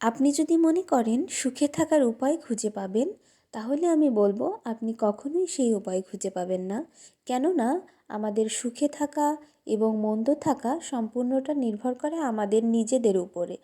আপনি যদি মনে করেন সুখে থাকার উপায় খুঁজে পাবেন, তাহলে আমি বলবো আপনি কখনোই সেই উপায় খুঁজে পাবেন না। কেননা আমাদের সুখে থাকা এবং মন্দ থাকা সম্পূর্ণটা নির্ভর করে আমাদের নিজেদের উপরে।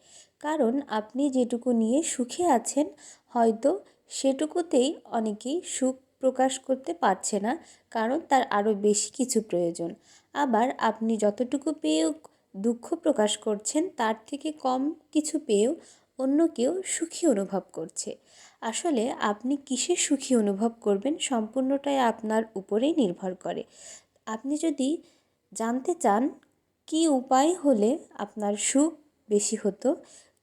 কারণ আপনি যেটুকু নিয়ে সুখে আছেন, হয়তো সেটুকুতেই অনেকেই সুখ প্রকাশ করতে পারছে না, কারণ তার আরও বেশি কিছু প্রয়োজন। আবার আপনি যতটুকু পেয়েও দুঃখ প্রকাশ করছেন, তার থেকে কম কিছু পেয়েও অন্য কেউ সুখী অনুভব করছে। আসলে আপনি কিসে সুখী অনুভব করবেন সম্পূর্ণটাই আপনার উপরেই নির্ভর করে। আপনি যদি জানতে চান কী উপায় হলে আপনার সুখ বেশি হতো,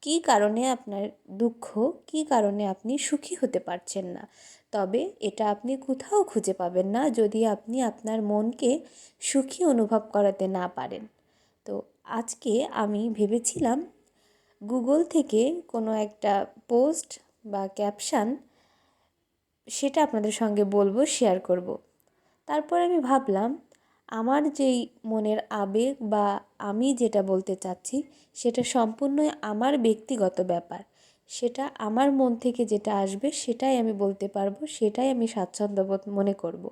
কী কারণে আপনার দুঃখ, কী কারণে আপনি সুখী হতে পারছেন না, তবে এটা আপনি কোথাও খুঁজে পাবেন না যদি আপনি আপনার মনকে সুখী অনুভব করাতে না পারেন। তো আজকে আমি ভেবেছিলাম গুগল থেকে কোনো একটা পোস্ট বা ক্যাপশন সেটা আপনাদের সঙ্গে বলবো, শেয়ার করব। তারপর আমি ভাবলাম আমার যেই মনের আবেগ বা আমি যেটা বলতে চাচ্ছি সেটা সম্পূর্ণই আমার ব্যক্তিগত ব্যাপার। সেটা আমার মন থেকে যেটা আসবে সেটাই আমি বলতে পারবো, সেটাই আমি স্বাচ্ছন্দ্যবোধ মনে করব।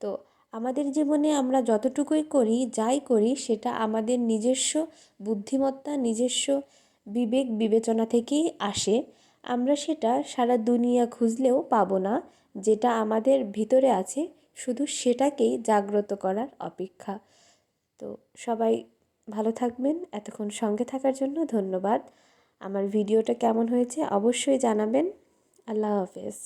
তো আমাদের জীবনে আমরা যতটুকুই করি, যাই করি, সেটা আমাদের নিজস্ব বুদ্ধিমত্তা, নিজস্ব বিবেক বিবেচনা থেকেই আসে। আমরা সেটা সারা দুনিয়া খুঁজলেও পাবো না। যেটা আমাদের ভিতরে আছে শুধু সেটাকেই জাগ্রত করার অপেক্ষা। তো সবাই ভালো থাকবেন। এতক্ষণ সঙ্গে থাকার জন্য ধন্যবাদ। আমার ভিডিওটা কেমন হয়েছে অবশ্যই জানাবেন। আল্লাহ হাফেজ।